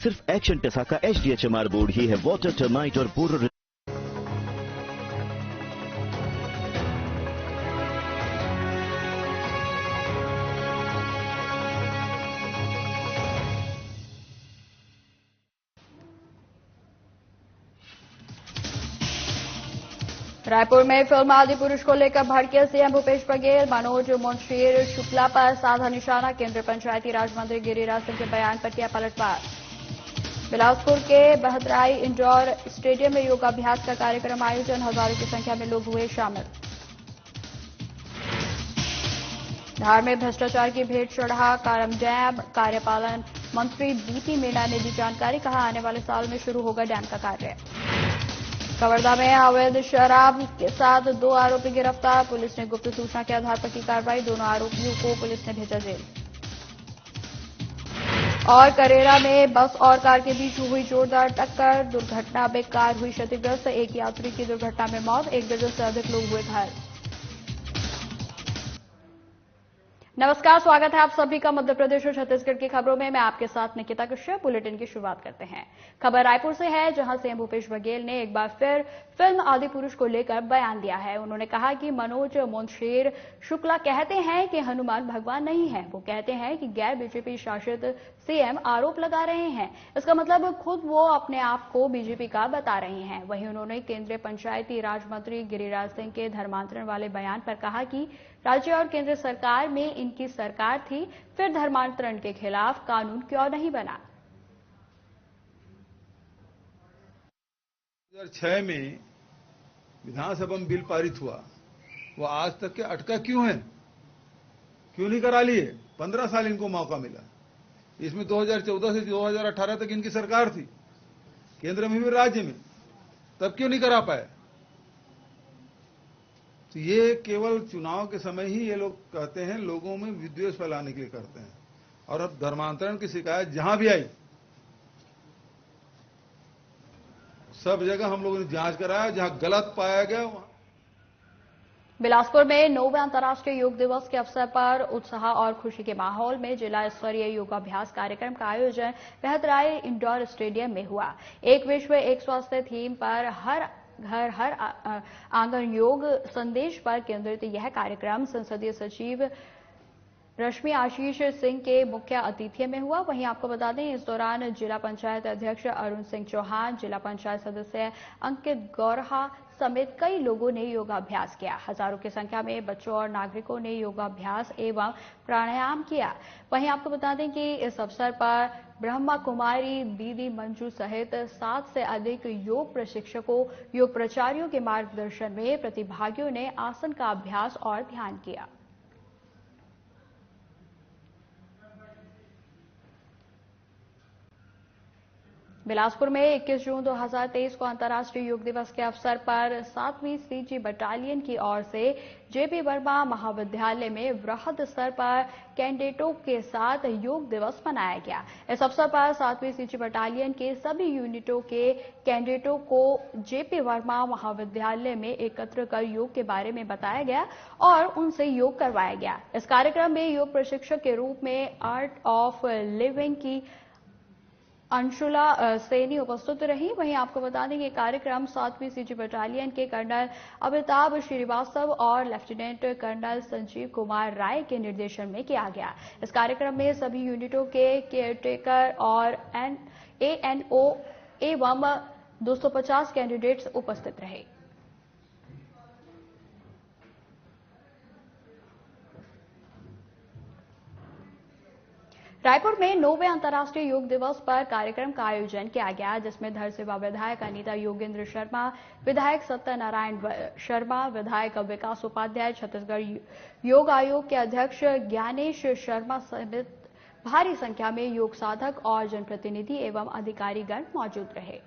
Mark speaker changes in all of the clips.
Speaker 1: सिर्फ एक्शन टेसा का HDHMR board ही है वाटर, टर्माइट और बोरो।
Speaker 2: रायपुर में फिल्म आदि पुरुष को लेकर भड़के सीएम भूपेश बघेल। मनोज मुंशीर शुक्ला पर साधा निशाना। केंद्रीय पंचायती राज मंत्री गिरिराज सिंह के बयान पर किया पलटवार। बिलासपुर के बहतराई इंडोर स्टेडियम में योगाभ्यास का कार्यक्रम आयोजन। हजारों की संख्या में लोग हुए शामिल। धार में भ्रष्टाचार की भेंट चढ़ा कारम डैम। कार्यपालन मंत्री बीटी मीणा ने दी जानकारी। कहा आने वाले साल में शुरू होगा डैम का कार्य। कवर्धा में अवैध शराब के साथ 2 आरोपी गिरफ्तार। पुलिस ने गुप्त सूचना के आधार पर की कार्रवाई। दोनों आरोपियों को पुलिस ने भेजा जेल। और करेरा में बस और कार के बीच हुई जोरदार टक्कर। दुर्घटना में कार हुई क्षतिग्रस्त। एक यात्री की दुर्घटना में मौत। 1 दर्जन से अधिक लोग हुए घायल। नमस्कार, स्वागत है आप सभी का मध्य प्रदेश और छत्तीसगढ़ की खबरों में। मैं आपके साथ निकिता कश्यप। बुलेटिन की शुरुआत करते हैं। खबर रायपुर से है, जहां सीएम भूपेश बघेल ने एक बार फिर फिल्म आदि पुरुष को लेकर बयान दिया है। उन्होंने कहा कि मनोज मुंशीर शुक्ला कहते हैं कि हनुमान भगवान नहीं है। वो कहते हैं कि गैर बीजेपी शासित सीएम आरोप लगा रहे हैं। इसका मतलब खुद वो अपने आप को बीजेपी का बता रहे हैं। वहीं उन्होंने केंद्रीय पंचायती राज मंत्री गिरिराज सिंह के धर्मांतरण वाले बयान पर कहा कि राज्य और केंद्र सरकार में इनकी सरकार थी, फिर धर्मांतरण के खिलाफ कानून क्यों नहीं बना।
Speaker 3: 2006 में विधानसभा में बिल पारित हुआ, वो आज तक के अटका क्यों है? क्यों नहीं करा लिए? 15 साल इनको मौका मिला। इसमें 2014 से 2018 तक इनकी सरकार थी, केंद्र में भी राज्य में, तब क्यों नहीं करा पाए? तो ये केवल चुनाव के समय ही ये लोग कहते हैं, लोगों में विद्वेष फैलाने के लिए करते हैं। और अब धर्मांतरण की शिकायत जहां भी आई, सब जगह हम लोगों ने जांच कराया, जहां गलत पाया गया वहां।
Speaker 2: बिलासपुर में 9वें अंतर्राष्ट्रीय योग दिवस के अवसर पर उत्साह और खुशी के माहौल में जिला स्तरीय योगाभ्यास कार्यक्रम का आयोजन बहतराई इंडोर स्टेडियम में हुआ। एक विश्व एक स्वास्थ्य थीम पर हर घर हर आंगन योग संदेश पर केंद्रित यह कार्यक्रम संसदीय सचिव रश्मि आशीष सिंह के मुख्य आतिथ्य में हुआ। वहीं आपको बता दें, इस दौरान जिला पंचायत अध्यक्ष अरुण सिंह चौहान, जिला पंचायत सदस्य अंकित गौरहा समेत कई लोगों ने योगाभ्यास किया। हजारों की संख्या में बच्चों और नागरिकों ने योगाभ्यास एवं प्राणायाम किया। वहीं आपको बता दें कि इस अवसर पर ब्रह्मा कुमारी दीदी मंजू सहित 7 से अधिक योग प्रशिक्षकों, योग प्राचार्यों के मार्गदर्शन में प्रतिभागियों ने आसन का अभ्यास और ध्यान किया। बिलासपुर में 21 जून 2023 को अंतर्राष्ट्रीय योग दिवस के अवसर पर 7वीं सीजी बटालियन की ओर से जेपी वर्मा महाविद्यालय में वृहद स्तर पर कैडेटों के साथ योग दिवस मनाया गया। इस अवसर पर 7वीं सीजी बटालियन के सभी यूनिटों के कैडेटों को जेपी वर्मा महाविद्यालय में एकत्र कर योग के बारे में बताया गया और उनसे योग करवाया गया। इस कार्यक्रम में योग प्रशिक्षक के रूप में आर्ट ऑफ लिविंग की अंशुला सैनी उपस्थित रही। वहीं आपको बता दें कि कार्यक्रम 7वीं सीजी बटालियन के कर्नल अमिताभ श्रीवास्तव और लेफ्टिनेंट कर्नल संजीव कुमार राय के निर्देशन में किया गया। इस कार्यक्रम में सभी यूनिटों के केयरटेकर और ANO एवं 250 कैंडिडेट्स उपस्थित रहे। रायपुर में 9वें अंतर्राष्ट्रीय योग दिवस पर कार्यक्रम का आयोजन किया गया, जिसमें धरसेवा विधायक अनीता योगेंद्र शर्मा, विधायक सत्यनारायण शर्मा, विधायक विकास उपाध्याय, छत्तीसगढ़ योग आयोग के अध्यक्ष ज्ञानेश शर्मा समेत भारी संख्या में योग साधक और जनप्रतिनिधि एवं अधिकारीगण मौजूद रहे।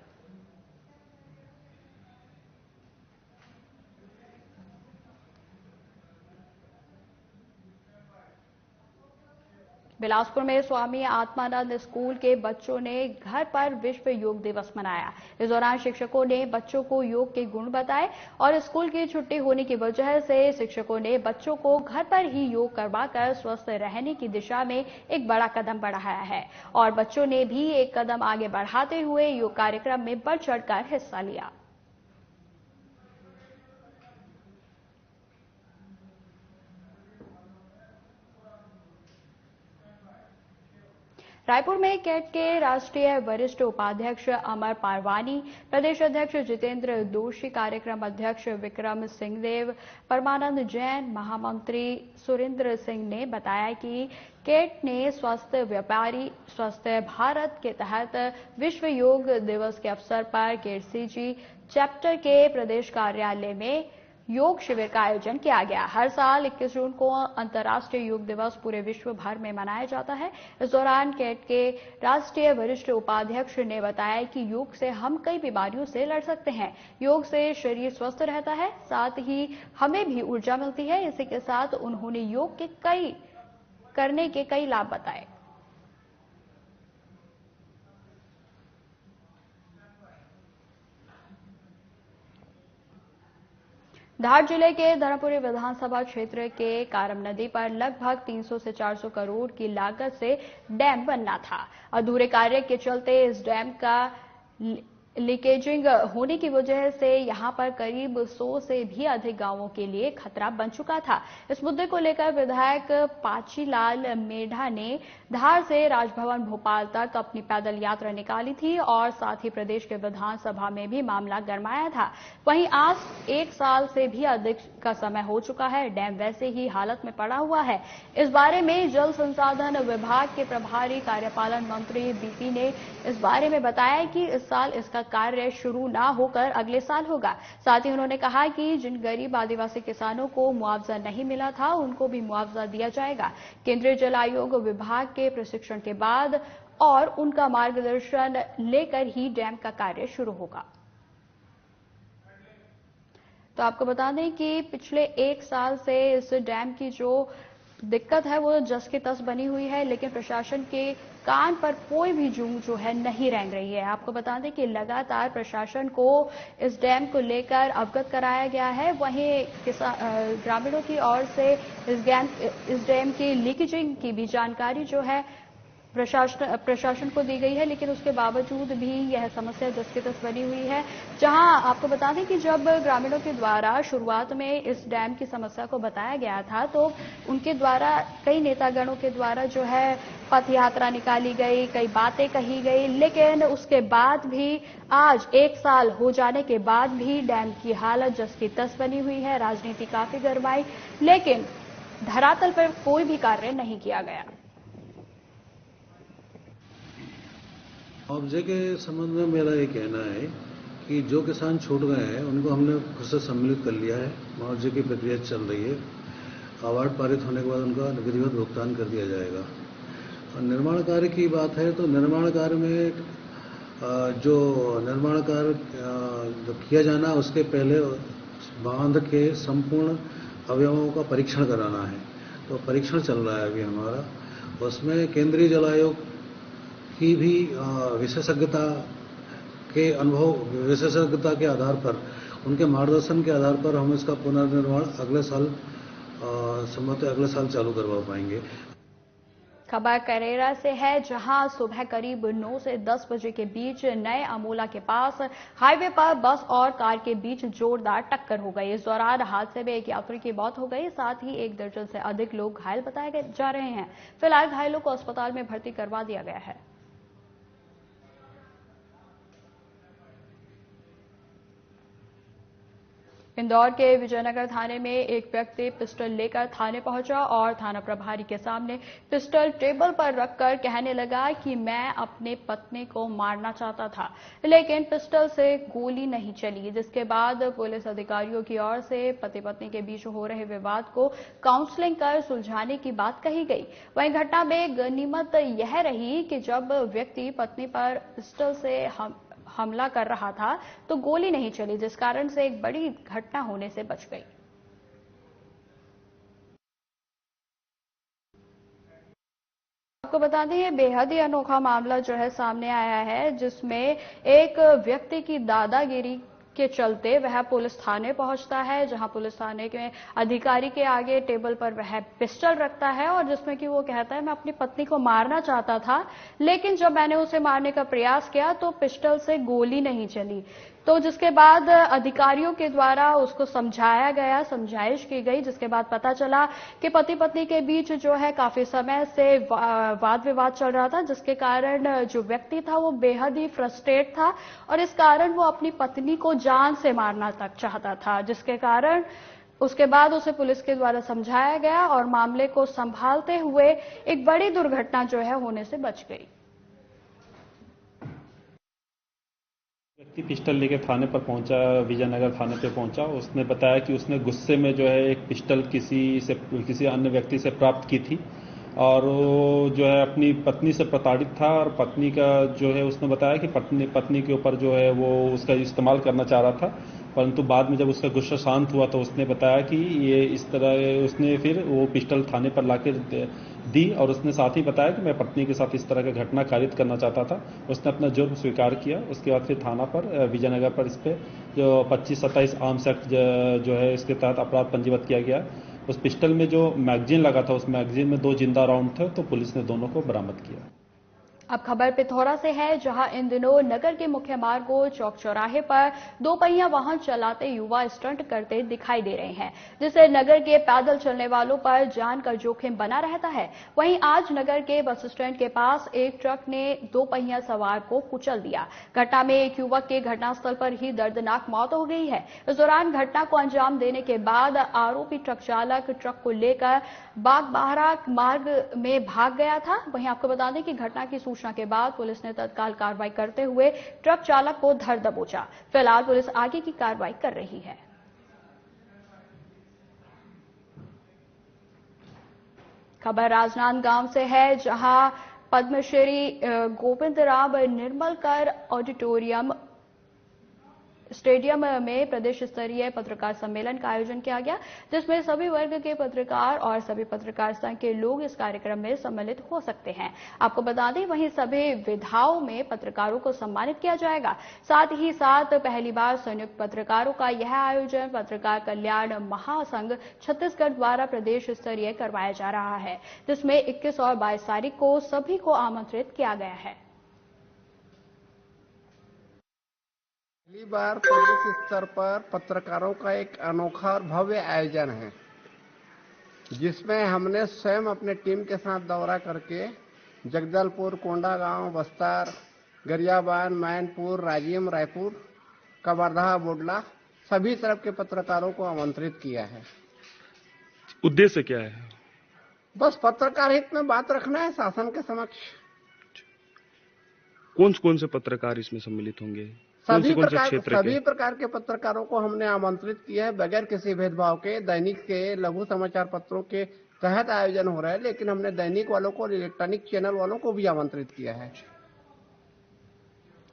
Speaker 2: बिलासपुर में स्वामी आत्मानंद स्कूल के बच्चों ने घर पर विश्व योग दिवस मनाया। इस दौरान शिक्षकों ने बच्चों को योग के गुण बताए और स्कूल की छुट्टी होने की वजह से शिक्षकों ने बच्चों को घर पर ही योग करवाकर स्वस्थ रहने की दिशा में एक बड़ा कदम बढ़ाया है और बच्चों ने भी एक कदम आगे बढ़ाते हुए योग कार्यक्रम में बढ़ चढ़कर हिस्सा लिया। रायपुर में कैट के राष्ट्रीय वरिष्ठ उपाध्यक्ष अमर पारवानी, प्रदेश अध्यक्ष जितेंद्र दोषी, कार्यक्रम अध्यक्ष विक्रम सिंहदेव, परमानंद जैन, महामंत्री सुरेंद्र सिंह ने बताया कि कैट ने स्वस्थ व्यापारी स्वस्थ भारत के तहत विश्व योग दिवस के अवसर पर केसीजी चैप्टर के प्रदेश कार्यालय में योग शिविर का आयोजन किया गया। हर साल 21 जून को अंतर्राष्ट्रीय योग दिवस पूरे विश्व भर में मनाया जाता है। इस दौरान कैट के राष्ट्रीय वरिष्ठ उपाध्यक्ष ने बताया कि योग से हम कई बीमारियों से लड़ सकते हैं। योग से शरीर स्वस्थ रहता है, साथ ही हमें भी ऊर्जा मिलती है। इसी के साथ उन्होंने योग के करने के कई लाभ बताए। धार जिले के धर्मपुरी विधानसभा क्षेत्र के कारम नदी पर लगभग 300 से 400 करोड़ की लागत से डैम बनना था। अधूरे कार्य के चलते इस डैम का लीकेजिंग होने की वजह से यहां पर करीब 100 से भी अधिक गांवों के लिए खतरा बन चुका था। इस मुद्दे को लेकर विधायक पाचीलाल मेढ़ा ने धार से राजभवन भोपाल तक अपनी पैदल यात्रा निकाली थी और साथ ही प्रदेश के विधानसभा में भी मामला गरमाया था। वहीं आज 1 साल से भी अधिक का समय हो चुका है, डैम वैसे ही हालत में पड़ा हुआ है। इस बारे में जल संसाधन विभाग के प्रभारी कार्यपालन मंत्री बीपी ने इस बारे में बताया कि इस साल इसका कार्य शुरू ना होकर अगले साल होगा। साथ ही उन्होंने कहा कि जिन गरीब आदिवासी किसानों को मुआवजा नहीं मिला था उनको भी मुआवजा दिया जाएगा। केंद्रीय जल आयोग विभाग के प्रशिक्षण के बाद और उनका मार्गदर्शन लेकर ही डैम का कार्य शुरू होगा। तो आपको बता दें कि पिछले 1 साल से इस डैम की जो दिक्कत है वो जस की तस बनी हुई है, लेकिन प्रशासन के कान पर कोई भी जूं जो है नहीं रेंग रही है। आपको बता दें कि लगातार प्रशासन को इस डैम को लेकर अवगत कराया गया है। वहीं ग्रामीणों की ओर से इस डैम की लीकेजिंग की भी जानकारी जो है प्रशासन को दी गई है, लेकिन उसके बावजूद भी यह समस्या जस की तस बनी हुई है। जहां आपको बता दें कि जब ग्रामीणों के द्वारा शुरुआत में इस डैम की समस्या को बताया गया था तो उनके द्वारा कई नेतागणों के द्वारा जो है पथ यात्रा निकाली गई, कई बातें कही गई, लेकिन उसके बाद भी आज 1 साल हो जाने के बाद भी डैम की हालत जस की तस बनी हुई है। राजनीति काफी गरमाई, लेकिन धरातल पर कोई भी कार्य नहीं किया गया।
Speaker 4: मुआवजे के संबंध में मेरा ये कहना है कि जो किसान छूट गए हैं उनको हमने खुद से सम्मिलित कर लिया है। मुआवजे की प्रक्रिया चल रही है। अवार्ड पारित होने के बाद उनका विधिवत भुगतान कर दिया जाएगा। और निर्माण कार्य की बात है तो निर्माण कार्य में जो निर्माण कार्य जो किया जाना है उसके पहले बांध के संपूर्ण अवयवों का परीक्षण कराना है। तो परीक्षण चल रहा है अभी हमारा। उसमें केंद्रीय जल आयोग की भी विशेषज्ञता के अनुभव विशेषज्ञता के आधार पर उनके मार्गदर्शन के आधार पर हम इसका पुनर्निर्माण अगले साल संभवतः अगले साल चालू करवा पाएंगे।
Speaker 2: खबर करेरा से है, जहां सुबह करीब 9 से 10 बजे के बीच नए अमोला के पास हाईवे पर बस और कार के बीच जोरदार टक्कर हो गई। इस दौरान हादसे में एक यात्री की मौत हो गई, साथ ही 1 दर्जन से अधिक लोग घायल बताए जा रहे हैं। फिलहाल घायलों को अस्पताल में भर्ती करवा दिया गया है। इंदौर के विजयनगर थाने में एक व्यक्ति पिस्टल लेकर थाने पहुंचा और थाना प्रभारी के सामने पिस्टल टेबल पर रखकर कहने लगा कि मैं अपने पत्नी को मारना चाहता था, लेकिन पिस्टल से गोली नहीं चली। जिसके बाद पुलिस अधिकारियों की ओर से पति पत्नी के बीच हो रहे विवाद को काउंसलिंग कर सुलझाने की बात कही गई। वहीं घटना में गनीमत यह रही कि जब व्यक्ति पत्नी पर पिस्टल से हमला कर रहा था तो गोली नहीं चली, जिस कारण से एक बड़ी घटना होने से बच गई। आपको बता दें, ये बेहद ही अनोखा मामला जो है सामने आया है, जिसमें एक व्यक्ति की दादागिरी के चलते वह पुलिस थाने पहुंचता है, जहां पुलिस थाने के अधिकारी के आगे टेबल पर वह पिस्टल रखता है और जिसमें कि वो कहता है मैं अपनी पत्नी को मारना चाहता था, लेकिन जब मैंने उसे मारने का प्रयास किया तो पिस्टल से गोली नहीं चली। तो जिसके बाद अधिकारियों के द्वारा उसको समझाया गया, समझाइश की गई, जिसके बाद पता चला कि पति पत्नी के बीच जो है काफी समय से वाद विवाद चल रहा था, जिसके कारण जो व्यक्ति था वो बेहद ही फ्रस्ट्रेट था और इस कारण वो अपनी पत्नी को जान से मारना तक चाहता था, जिसके कारण उसके बाद उसे पुलिस के द्वारा समझाया गया और मामले को संभालते हुए एक बड़ी दुर्घटना जो है होने से बच गई।
Speaker 5: व्यक्ति पिस्टल लेके थाने पर पहुंचा, विजयनगर थाने पे पहुंचा। उसने बताया कि उसने गुस्से में जो है एक पिस्टल किसी अन्य व्यक्ति से प्राप्त की थी और वो जो है अपनी पत्नी से प्रताड़ित था और पत्नी का जो है उसने बताया कि पत्नी के ऊपर जो है वो उसका इस्तेमाल करना चाह रहा था, परंतु बाद में जब उसका गुस्सा शांत हुआ तो उसने बताया कि ये इस तरह उसने फिर वो पिस्टल थाने पर लाके दी और उसने साथ ही बताया कि मैं पत्नी के साथ इस तरह का घटना कारित करना चाहता था। उसने अपना जुर्म स्वीकार किया। उसके बाद फिर थाना पर विजयनगर पर इस पे जो 25-27 आर्म्स एक्ट जो है इसके तहत अपराध पंजीबद्ध किया गया। उस पिस्टल में जो मैगजीन लगा था उस मैगजीन में 2 जिंदा राउंड थे, तो पुलिस ने दोनों को बरामद किया।
Speaker 2: अब खबर पिथौरा से है, जहां इन दिनों नगर के मुख्य मार्गों चौक चौराहे पर 2 पहिया वाहन चलाते युवा स्टंट करते दिखाई दे रहे हैं, जिससे नगर के पैदल चलने वालों पर जान का जोखिम बना रहता है। वहीं आज नगर के बस स्टैंड के पास एक ट्रक ने 2 पहिया सवार को कुचल दिया। घटना में एक युवक के घटनास्थल पर ही दर्दनाक मौत हो गई है। इस दौरान घटना को अंजाम देने के बाद आरोपी ट्रक चालक ट्रक को लेकर बागबाहरा मार्ग में भाग गया था। वहीं आपको बता दें कि घटना की सूचना के बाद पुलिस ने तत्काल कार्रवाई करते हुए ट्रक चालक को धर दबोचा। फिलहाल पुलिस आगे की कार्रवाई कर रही है। खबर राजनांदगांव से है, जहां पद्मश्री गोविंदराव निर्मलकर ऑडिटोरियम स्टेडियम में प्रदेश स्तरीय पत्रकार सम्मेलन का आयोजन किया गया, जिसमें सभी वर्ग के पत्रकार और सभी पत्रकार संघ के लोग इस कार्यक्रम में सम्मिलित हो सकते हैं। आपको बता दें, वहीं सभी विधाओं में पत्रकारों को सम्मानित किया जाएगा। साथ ही साथ पहली बार संयुक्त पत्रकारों का यह आयोजन पत्रकार कल्याण महासंघ छत्तीसगढ़ द्वारा प्रदेश स्तरीय करवाया जा रहा है, जिसमें 21 और 22 तारीख को सभी को आमंत्रित किया गया है।
Speaker 6: पहली बार प्रदेश स्तर पर पत्रकारों का एक अनोखा और भव्य आयोजन है, जिसमें हमने स्वयं अपने टीम के साथ दौरा करके जगदलपुर, कोंडागांव, बस्तर, गरियाबंद, मैनपुर, राजिम, रायपुर, कवर्धा, बोडला सभी तरफ के पत्रकारों को आमंत्रित किया है।
Speaker 7: उद्देश्य क्या है?
Speaker 6: बस पत्रकार हित में बात रखना है शासन के समक्ष।
Speaker 7: कौन से पत्रकार इसमें सम्मिलित होंगे?
Speaker 6: सभी प्रकार के पत्रकारों को हमने आमंत्रित किया है, बगैर किसी भेदभाव के। दैनिक के, लघु समाचार पत्रों के तहत आयोजन हो रहा है, लेकिन हमने दैनिक वालों को और इलेक्ट्रॉनिक चैनल वालों को भी आमंत्रित किया है।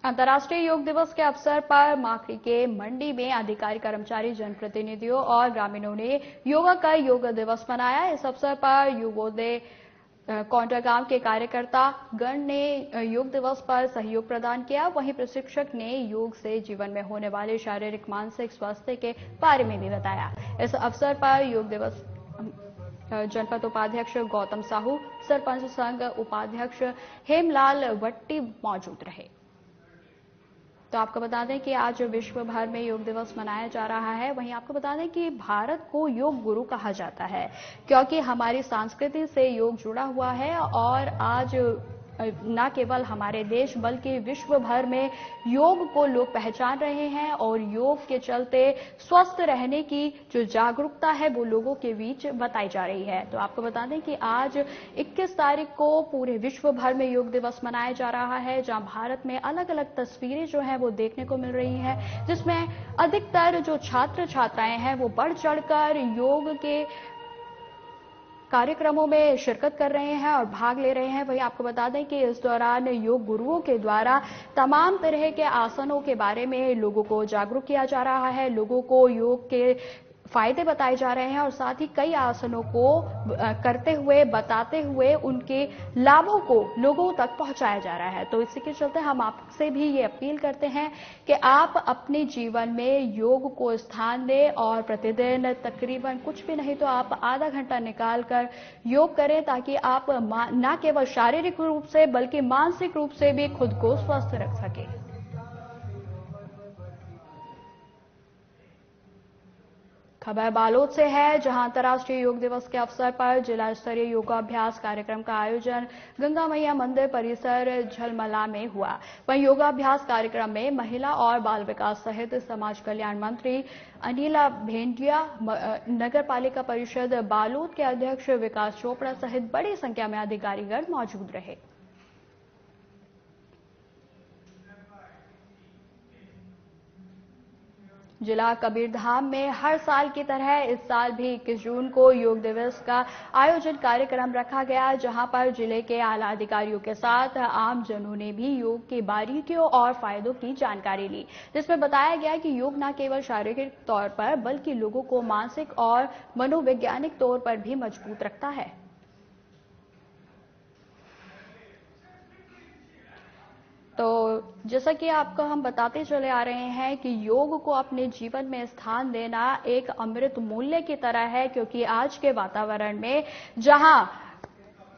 Speaker 2: अंतर्राष्ट्रीय योग दिवस के अवसर पर माखरी के मंडी में अधिकारी, कर्मचारी, जनप्रतिनिधियों और ग्रामीणों ने योगा कर योग दिवस मनाया। इस अवसर पर युवोदय कोंडागांव के कार्यकर्ता गण ने योग दिवस पर सहयोग प्रदान किया। वहीं प्रशिक्षक ने योग से जीवन में होने वाले शारीरिक मानसिक स्वास्थ्य के बारे में भी बताया। इस अवसर पर योग दिवस जनपद उपाध्यक्ष गौतम साहू, सरपंच संघ उपाध्यक्ष हेमलाल वट्टी मौजूद रहे। तो आपको बता दें कि आज विश्व भर में योग दिवस मनाया जा रहा है। वहीं आपको बता दें कि भारत को योग गुरु कहा जाता है, क्योंकि हमारी संस्कृति से योग जुड़ा हुआ है और आज न केवल हमारे देश बल्कि विश्व भर में योग को लोग पहचान रहे हैं और योग के चलते स्वस्थ रहने की जो जागरूकता है वो लोगों के बीच बताई जा रही है। तो आपको बता दें कि आज 21 तारीख को पूरे विश्व भर में योग दिवस मनाया जा रहा है, जहां भारत में अलग अलग तस्वीरें जो हैं वो देखने को मिल रही हैं, जिसमें अधिकतर जो छात्र छात्राएं हैं वो बढ़ चढ़कर योग के कार्यक्रमों में शिरकत कर रहे हैं और भाग ले रहे हैं। वहीं आपको बता दें कि इस दौरान योग गुरुओं के द्वारा तमाम तरह के आसनों के बारे में लोगों को जागरूक किया जा रहा है, लोगों को योग के फायदे बताए जा रहे हैं और साथ ही कई आसनों को करते हुए बताते हुए उनके लाभों को लोगों तक पहुंचाया जा रहा है। तो इसी के चलते हम आपसे भी ये अपील करते हैं कि आप अपने जीवन में योग को स्थान दें और प्रतिदिन तकरीबन कुछ भी नहीं तो आप आधा घंटा निकालकर योग करें, ताकि आप न केवल शारीरिक रूप से बल्कि मानसिक रूप से भी खुद को स्वस्थ रख सकें। खबर बालोद से है, जहां अंतर्राष्ट्रीय योग दिवस के अवसर पर जिला स्तरीय योगाभ्यास कार्यक्रम का आयोजन गंगा मैया मंदिर परिसर झलमला में हुआ। वहीं योगाभ्यास कार्यक्रम में महिला और बाल विकास सहित समाज कल्याण मंत्री अनिला भेंडिया, नगर पालिका परिषद बालोद के अध्यक्ष विकास चोपड़ा सहित बड़ी संख्या में अधिकारीगण मौजूद रहे। जिला कबीरधाम में हर साल की तरह इस साल भी 21 जून को योग दिवस का आयोजन कार्यक्रम रखा गया, जहां पर जिले के आला अधिकारियों के साथ आम जनों ने भी योग की बारीकियों और फायदों की जानकारी ली, जिसमें बताया गया कि योग न केवल शारीरिक तौर पर बल्कि लोगों को मानसिक और मनोवैज्ञानिक तौर पर भी मजबूत रखता है। तो जैसा कि आपको हम बताते चले आ रहे हैं कि योग को अपने जीवन में स्थान देना एक अमृत मूल्य की तरह है, क्योंकि आज के वातावरण में जहां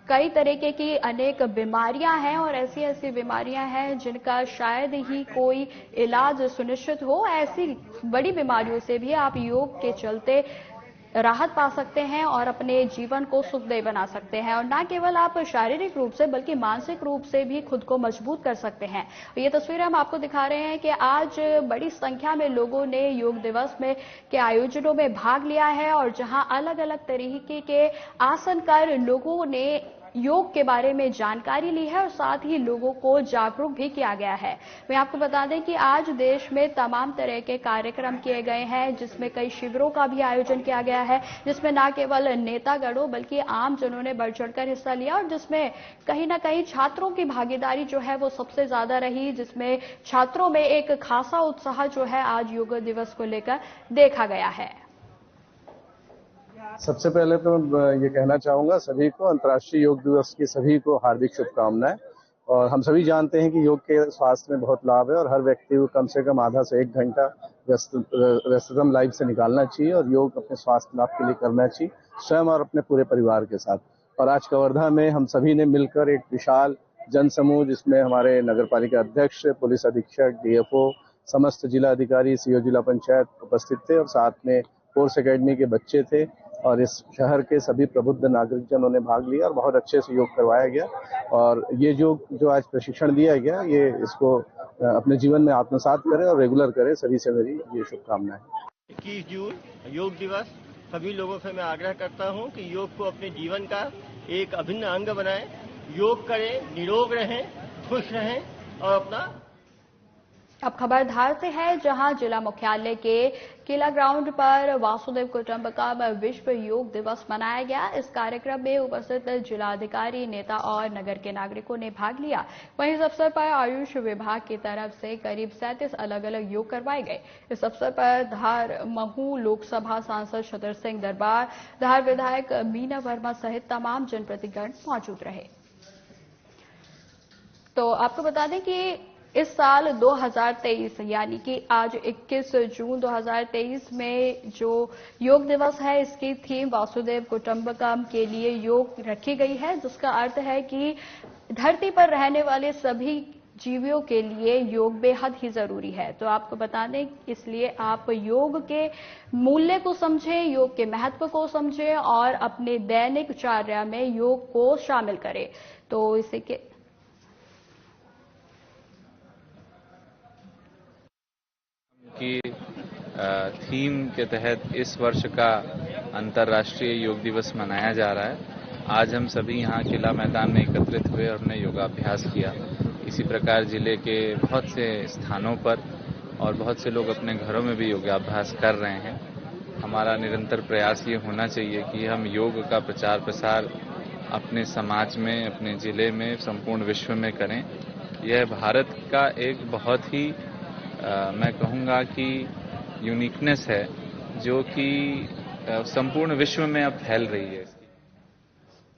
Speaker 2: कई तरीके की अनेक बीमारियां हैं और ऐसी बीमारियां हैं जिनका शायद ही कोई इलाज सुनिश्चित हो, ऐसी बड़ी बीमारियों से भी आप योग के चलते राहत पा सकते हैं और अपने जीवन को सुखदायी बना सकते हैं। और न केवल आप शारीरिक रूप से बल्कि मानसिक रूप से भी खुद को मजबूत कर सकते हैं। ये तस्वीरें हम आपको दिखा रहे हैं कि आज बड़ी संख्या में लोगों ने योग दिवस में के आयोजनों में भाग लिया है और जहां अलग अलग तरीके के आसन कर लोगों ने योग के बारे में जानकारी ली है और साथ ही लोगों को जागरूक भी किया गया है। मैं आपको बता दें कि आज देश में तमाम तरह के कार्यक्रम किए गए हैं, जिसमें कई शिविरों का भी आयोजन किया गया है, जिसमें न केवल नेतागणों बल्कि आम जनों ने बढ़ चढ़कर हिस्सा लिया और जिसमें कहीं ना कहीं छात्रों की भागीदारी जो है वो सबसे ज्यादा रही, जिसमें छात्रों में एक खासा उत्साह जो है आज योग दिवस को लेकर देखा गया है।
Speaker 8: सबसे पहले तो ये कहना चाहूंगा सभी को अंतर्राष्ट्रीय योग दिवस की सभी को हार्दिक शुभकामनाएं। और हम सभी जानते हैं कि योग के स्वास्थ्य में बहुत लाभ है और हर व्यक्ति को कम से कम आधा से 1 घंटा व्यस्ततम लाइफ से निकालना चाहिए और योग अपने स्वास्थ्य लाभ के लिए करना चाहिए, स्वयं और अपने पूरे परिवार के साथ। और आज कवर्धा में हम सभी ने मिलकर एक विशाल जन समूह, जिसमें हमारे नगर पालिका अध्यक्ष, पुलिस अधीक्षक, डीएफओ, समस्त जिला अधिकारी, सीओ जिला पंचायत उपस्थित थे और साथ में फोर्स एकेडमी के बच्चे थे और इस शहर के सभी प्रबुद्ध नागरिक जनों ने भाग लिया और बहुत अच्छे से योग करवाया गया। और ये जो आज प्रशिक्षण दिया गया, ये इसको अपने जीवन में आत्मसात करें और रेगुलर करें। सभी से मेरी ये शुभकामनाएं।
Speaker 9: 21 जून योग दिवस, सभी लोगों से मैं आग्रह करता हूं कि योग को अपने जीवन का एक अभिन्न अंग बनाएं, योग करें, निरोग रहें, खुश रहें और अपना।
Speaker 2: अब खबर धार से है, जहां जिला मुख्यालय के किला ग्राउंड पर वासुदेव कुटुंबकम विश्व योग दिवस मनाया गया। इस कार्यक्रम में उपस्थित जिलाधिकारी, नेता और नगर के नागरिकों ने भाग लिया। वहीं इस अवसर पर आयुष विभाग की तरफ से करीब 37 अलग अलग योग करवाए गए। इस अवसर पर धार महू लोकसभा सांसद छतर सिंह दरबार, धार विधायक मीना वर्मा सहित तमाम जनप्रतिनिधिगण मौजूद रहे। तो आपको बता दें कि इस साल 2023 यानी कि आज 21 जून 2023 में जो योग दिवस है, इसकी थीम वासुदेव कुटुंबकम के लिए योग रखी गई है, जिसका अर्थ है कि धरती पर रहने वाले सभी जीवियों के लिए योग बेहद ही जरूरी है। तो आपको बता दें, इसलिए आप योग के मूल्य को समझें, योग के महत्व को समझें और अपने दैनिक चर्या में योग को शामिल करें। तो इसी के
Speaker 10: की थीम के तहत इस वर्ष का अंतर्राष्ट्रीय योग दिवस मनाया जा रहा है। आज हम सभी यहाँ किला मैदान में एकत्रित हुए और हमने योगाभ्यास किया। इसी प्रकार जिले के बहुत से स्थानों पर और बहुत से लोग अपने घरों में भी योगाभ्यास कर रहे हैं। हमारा निरंतर प्रयास ये होना चाहिए कि हम योग का प्रचार प्रसार अपने समाज में, अपने जिले में, संपूर्ण विश्व में करें। यह भारत का एक बहुत ही मैं कहूँगा कि यूनिकनेस है जो कि संपूर्ण विश्व में अब फैल रही है।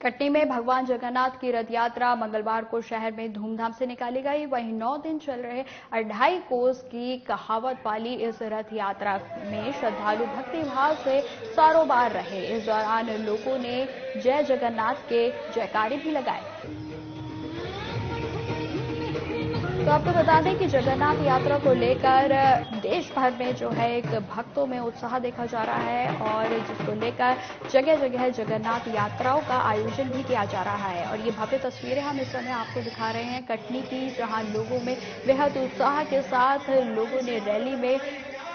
Speaker 2: कटनी में भगवान जगन्नाथ की रथ यात्रा मंगलवार को शहर में धूमधाम से निकाली गई। वहीं 9 दिन चल रहे 2.5 कोस की कहावत वाली इस रथ यात्रा में श्रद्धालु भक्तिभाव से सारोबार रहे। इस दौरान लोगों ने जय जगन्नाथ के जयकारे भी लगाए। तो आपको बता दें कि जगन्नाथ यात्रा को लेकर देश भर में जो है एक भक्तों में उत्साह देखा जा रहा है और जिसको लेकर जगह जगह जगन्नाथ यात्राओं का आयोजन भी किया जा रहा है। और ये भव्य तस्वीरें हम इस समय आपको दिखा रहे हैं कटनी की, जहां लोगों में बेहद उत्साह के साथ लोगों ने रैली में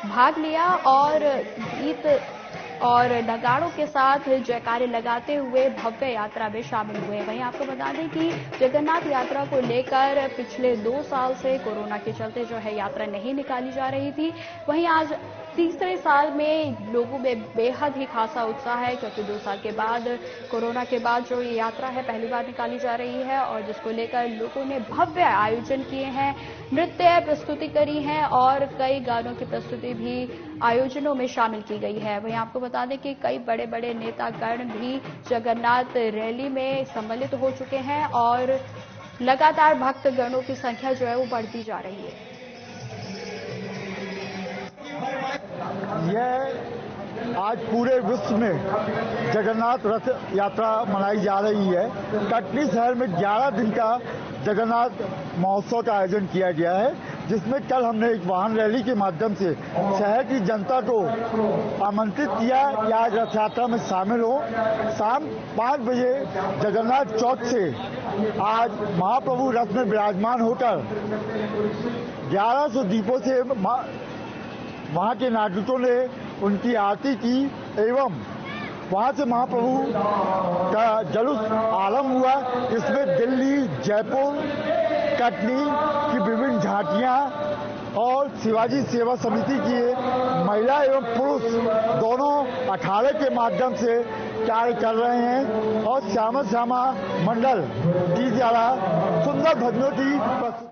Speaker 2: भाग लिया और गीत और नगाड़ों के साथ जयकारे लगाते हुए भव्य यात्रा में शामिल हुए। वहीं आपको बता दें कि जगन्नाथ यात्रा को लेकर पिछले 2 साल से कोरोना के चलते जो है यात्रा नहीं निकाली जा रही थी। वहीं आज तीसरे साल में लोगों में बेहद ही खासा उत्साह है, क्योंकि 2 साल के बाद कोरोना के बाद जो ये यात्रा है पहली बार निकाली जा रही है और जिसको लेकर लोगों ने भव्य आयोजन किए हैं, नृत्य प्रस्तुति करी है और कई गानों की प्रस्तुति भी आयोजनों में शामिल की गई है। वहीं आपको बता दें कि कई बड़े बड़े नेतागण भी जगन्नाथ रैली में सम्मिलित हो चुके हैं और लगातार भक्तगणों की संख्या जो है वो बढ़ती जा रही है।
Speaker 11: यह आज पूरे विश्व में जगन्नाथ रथ यात्रा मनाई जा रही है। कटनी शहर में 11 दिन का जगन्नाथ महोत्सव का आयोजन किया गया है, जिसमें कल हमने एक वाहन रैली के माध्यम से शहर की जनता को आमंत्रित किया कि आज रथ यात्रा में शामिल हो। शाम 5 बजे जगन्नाथ चौक से आज महाप्रभु रथ में विराजमान होकर 1100 दीपों से वहां के नागरिकों ने उनकी आरती की एवं वहां से महाप्रभु का जुलूस आरंभ हुआ। इसमें दिल्ली, जयपुर, कटनी की विभिन्न झांकियां और शिवाजी सेवा समिति की महिला एवं पुरुष दोनों अखाड़े के माध्यम से कार्य कर रहे हैं और श्यामा श्यामा मंडल की द्वारा सुंदर भजनों की।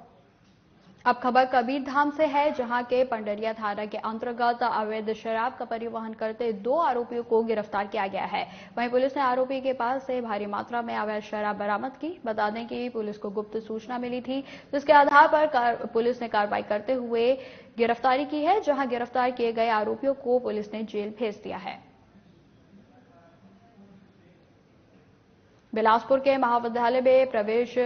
Speaker 2: अब खबर कबीरधाम से है, जहां के पंडरिया थाना के अंतर्गत अवैध शराब का परिवहन करते 2 आरोपियों को गिरफ्तार किया गया है। वहीं पुलिस ने आरोपी के पास से भारी मात्रा में अवैध शराब बरामद की। बता दें कि पुलिस को गुप्त सूचना मिली थी, जिसके आधार पर पुलिस ने कार्रवाई करते हुए गिरफ्तारी की है, जहां गिरफ्तार किए गए आरोपियों को पुलिस ने जेल भेज दिया है। बिलासपुर के महाविद्यालय में प्रवेश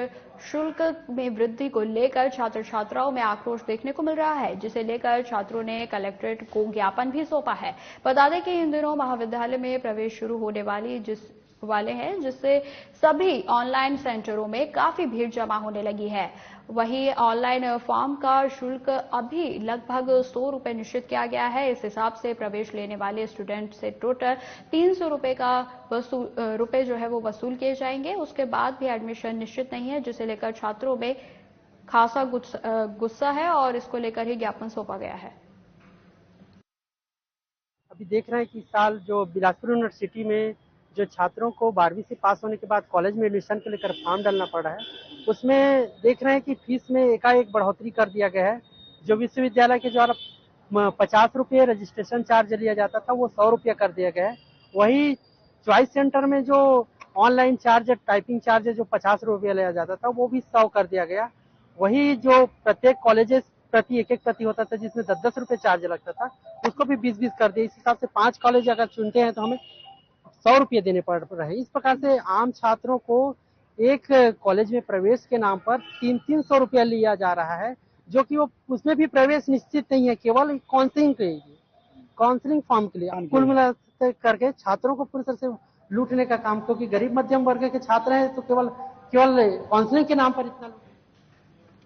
Speaker 2: शुल्क में वृद्धि को लेकर छात्र छात्राओं में आक्रोश देखने को मिल रहा है, जिसे लेकर छात्रों ने कलेक्ट्रेट को ज्ञापन भी सौंपा है। बता दें कि इन दिनों महाविद्यालय में प्रवेश शुरू होने वाले हैं, जिससे सभी ऑनलाइन सेंटरों में काफी भीड़ जमा होने लगी है। वहीं ऑनलाइन फॉर्म का शुल्क अभी लगभग 100 रुपए निश्चित किया गया है। इस हिसाब से प्रवेश लेने वाले स्टूडेंट से टोटल 300 रुपए का रुपए जो है वो वसूल किए जाएंगे। उसके बाद भी एडमिशन निश्चित नहीं है, जिसे लेकर छात्रों में खासा गुस्सा है और इसको लेकर ही ज्ञापन सौंपा गया है।
Speaker 12: अभी देख रहे हैं कि इस साल जो बिलासपुर यूनिवर्सिटी में जो छात्रों को 12वीं से पास होने के बाद कॉलेज में एडमिशन के लेकर फॉर्म डालना पड़ रहा है, उसमें देख रहे हैं कि फीस में एकाएक बढ़ोतरी कर दिया गया है। जो विश्वविद्यालय के द्वारा 50 रुपये रजिस्ट्रेशन चार्ज लिया जाता था, वो 100 रुपया कर दिया गया है। वही चॉइस सेंटर में जो ऑनलाइन चार्ज, टाइपिंग चार्ज जो 50 रुपया लिया जाता था, वो भी 100 कर दिया गया। वही जो प्रत्येक कॉलेजेस प्रति एक प्रति होता था, जिसमें 10-10 रुपये चार्ज लगता था, उसको भी 20-20 कर दिया। इस हिसाब से 5 कॉलेज अगर चुनते हैं तो हमें 100 रुपये देने पड़ रहे हैं। इस प्रकार से आम छात्रों को एक कॉलेज में प्रवेश के नाम पर 300 रुपया लिया जा रहा है, जो कि वो उसमें भी प्रवेश निश्चित नहीं है, केवल काउंसलिंग फॉर्म के लिए। कुल मिलाकर करके छात्रों को पूरी तरह से लूटने का काम, क्योंकि गरीब मध्यम वर्ग के छात्र हैं तो केवल काउंसलिंग के नाम पर इतना।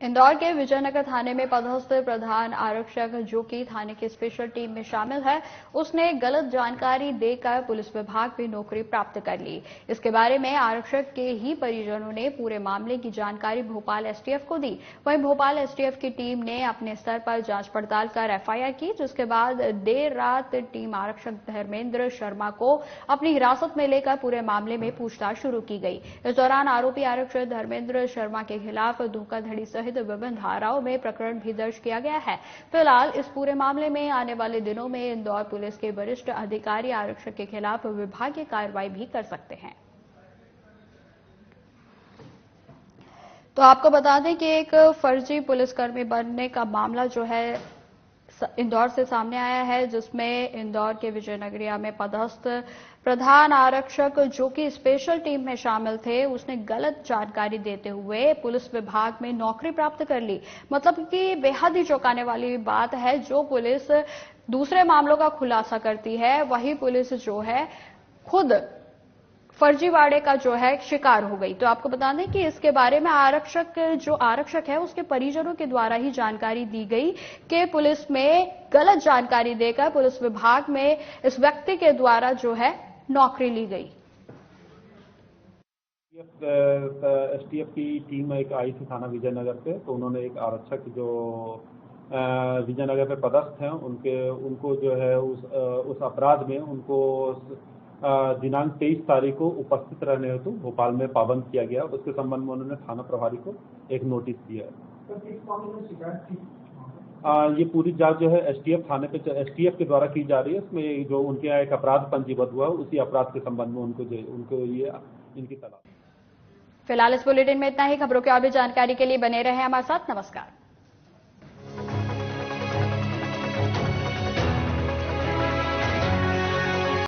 Speaker 2: इंदौर के विजयनगर थाने में पदस्थ प्रधान आरक्षक, जो कि थाने की स्पेशल टीम में शामिल है, उसने गलत जानकारी देकर पुलिस विभाग में नौकरी प्राप्त कर ली। इसके बारे में आरक्षक के ही परिजनों ने पूरे मामले की जानकारी भोपाल एसटीएफ को दी। वहीं भोपाल एसटीएफ की टीम ने अपने स्तर पर जांच पड़ताल कर एफआईआर की, जिसके बाद देर रात टीम आरक्षक धर्मेंद्र शर्मा को अपनी हिरासत में लेकर पूरे मामले में पूछताछ शुरू की गई। इस दौरान आरोपी आरक्षक धर्मेंद्र शर्मा के खिलाफ धोखाधड़ी सहित सहित विभिन्न धाराओं में प्रकरण भी दर्ज किया गया है। फिलहाल इस पूरे मामले में आने वाले दिनों में इंदौर पुलिस के वरिष्ठ अधिकारी आरक्षक के खिलाफ विभागीय कार्रवाई भी कर सकते हैं। तो आपको बता दें कि एक फर्जी पुलिसकर्मी बनने का मामला जो है इंदौर से सामने आया है, जिसमें इंदौर के विजयनगरिया में पदस्थ प्रधान आरक्षक जो कि स्पेशल टीम में शामिल थे, उसने गलत जानकारी देते हुए पुलिस विभाग में नौकरी प्राप्त कर ली। मतलब कि बेहद ही चौंकाने वाली बात है। जो पुलिस दूसरे मामलों का खुलासा करती है, वही पुलिस जो है खुद फर्जीवाड़े का जो है शिकार हो गई। तो आपको बता दें कि इसके बारे में आरक्षक है उसके परिजनों के द्वारा ही जानकारी दी गई कि पुलिस में गलत जानकारी देकर पुलिस विभाग में इस व्यक्ति के द्वारा जो है नौकरी ली गई।
Speaker 5: एसटीएफ की टीम एक आई थी थाना विजयनगर पे, तो उन्होंने एक आरक्षक जो विजयनगर पे पदस्थ हैं उनको जो है उस अपराध में उनको दिनांक 23 तारीख को उपस्थित रहने हेतु भोपाल में पाबंद किया गया। उसके संबंध में उन्होंने थाना प्रभारी को एक नोटिस दिया है। ये पूरी जांच जो है एसटीएफ थाने पे एसटीएफ के द्वारा की जा रही है। इसमें जो उनके यहाँ एक अपराध पंजीबद्ध हुआ है, उसी अपराध के संबंध में उनको ये इनकी तलाश।
Speaker 2: फिलहाल इस बुलेटिन में इतना ही। खबरों की और भी जानकारी के लिए बने रहे हमारे साथ। नमस्कार।